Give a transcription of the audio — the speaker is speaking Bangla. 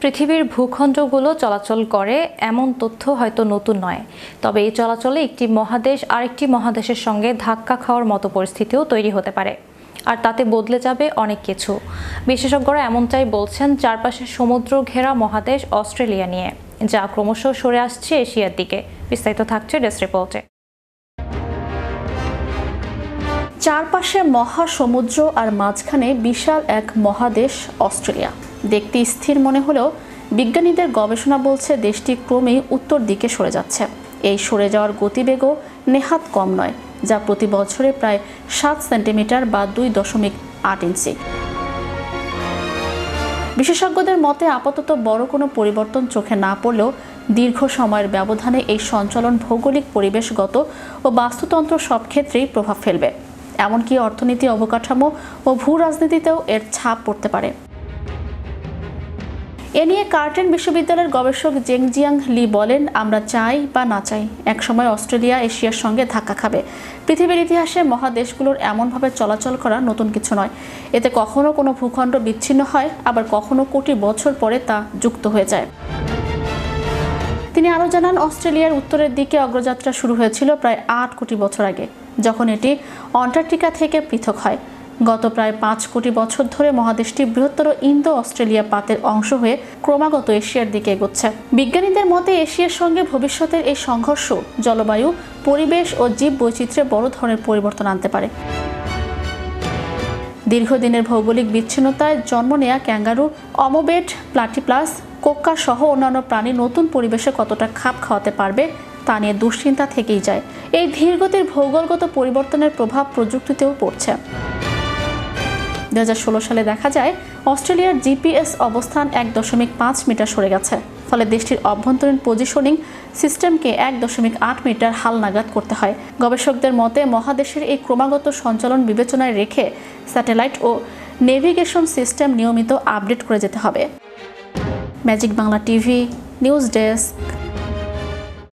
পৃথিবীর ভূখণ্ডগুলো চলাচল করে এমন তথ্য হয়তো নতুন নয়, তবে এই চলাচলে একটি মহাদেশ আরেকটি মহাদেশের সঙ্গে ধাক্কা খাওয়ার মতো পরিস্থিতিও তৈরি হতে পারে, আর তাতে বদলে যাবে অনেক কিছু। বিশেষজ্ঞরা এমনটাই বলছেন চারপাশে সমুদ্র ঘেরা মহাদেশ অস্ট্রেলিয়া নিয়ে, যা ক্রমশ সরে আসছে এশিয়ার দিকে। বিস্তারিত থাকছে ডেস্ক রিপোর্টে। চারপাশে মহাসমুদ্র আর মাঝখানে বিশাল এক মহাদেশ অস্ট্রেলিয়া। দেখতে স্থির মনে হলেও বিজ্ঞানীদের গবেষণা বলছে দেশটি ক্রমেই উত্তর দিকে সরে যাচ্ছে। এই সরে যাওয়ার গতিবেগও নেহাত কম নয়, যা প্রতি বছরে প্রায় 7 সেন্টিমিটার বা 2.8 ইঞ্চি। বিশেষজ্ঞদের মতে আপাতত বড় কোনো পরিবর্তন চোখে না পড়লেও দীর্ঘ সময়ের ব্যবধানে এই সঞ্চালন ভৌগোলিক, পরিবেশগত ও বাস্তুতন্ত্র সব ক্ষেত্রেই প্রভাব ফেলবে। এমনকি অর্থনীতি, অবকাঠামো ও ভূ রাজনীতিতেও এর ছাপ পড়তে পারে। এ নিয়ে কার্টেন বিশ্ববিদ্যালয়ের গবেষক জেংজিয়াং লি বলেন, আমরা চাই বা না চাই একসময় অস্ট্রেলিয়া এশিয়ার সঙ্গে ধাক্কা খাবে। পৃথিবীর ইতিহাসে মহাদেশগুলোর এমনভাবে চলাচল করা নতুন কিছু নয়। এতে কখনো কোনো ভূখণ্ড বিচ্ছিন্ন হয়, আবার কখনো কোটি বছর পরে তা যুক্ত হয়ে যায়। তিনি আরও জানান, অস্ট্রেলিয়ার উত্তরের দিকে অগ্রযাত্রা শুরু হয়েছিল প্রায় 8 কোটি বছর আগে, যখন এটি অন্টার্কটিকা থেকে পৃথক হয়। গত প্রায় 5 কোটি বছর ধরে মহাদেশটি বৃহত্তর ইন্দো অস্ট্রেলিয়া পাতের অংশ হয়ে ক্রমাগত এশিয়ার দিকে এগোচ্ছে। বিজ্ঞানীদের মতে এশিয়ার সঙ্গে ভবিষ্যতের এই সংঘর্ষ জলবায়ু, পরিবেশ ও জীব বৈচিত্র্যে বড় ধরনের পরিবর্তন আনতে পারে। দীর্ঘদিনের ভৌগোলিক বিচ্ছিন্নতায় জন্ম নেয়া ক্যাঙ্গারু, অমোবেট, প্লাটিপ্লাস, কোক্কা সহ অন্যান্য প্রাণী নতুন পরিবেশে কতটা খাপ খাওয়াতে পারবে তা নিয়ে দুশ্চিন্তা থেকেই যায়। এই ধীরগতির ভৌগোলগত পরিবর্তনের প্রভাব প্রযুক্তিতেও পড়ছে। 2016 সালে দেখা যায় অস্ট্রেলিয়ার জিপিএস অবস্থান 1.5 মিটার সরে গেছে, ফলে দেশটির অভ্যন্তরীণ পজিশনিং সিস্টেমকে 1.8 মিটার হালনাগাদ করতে হয়। গবেষকদের মতে মহাদেশের এই ক্রমাগত সঞ্চালন বিবেচনায় রেখে স্যাটেলাইট ও নেভিগেশন সিস্টেম নিয়মিত আপডেট করে যেতে হবে। Magic Bangla TV, news desk.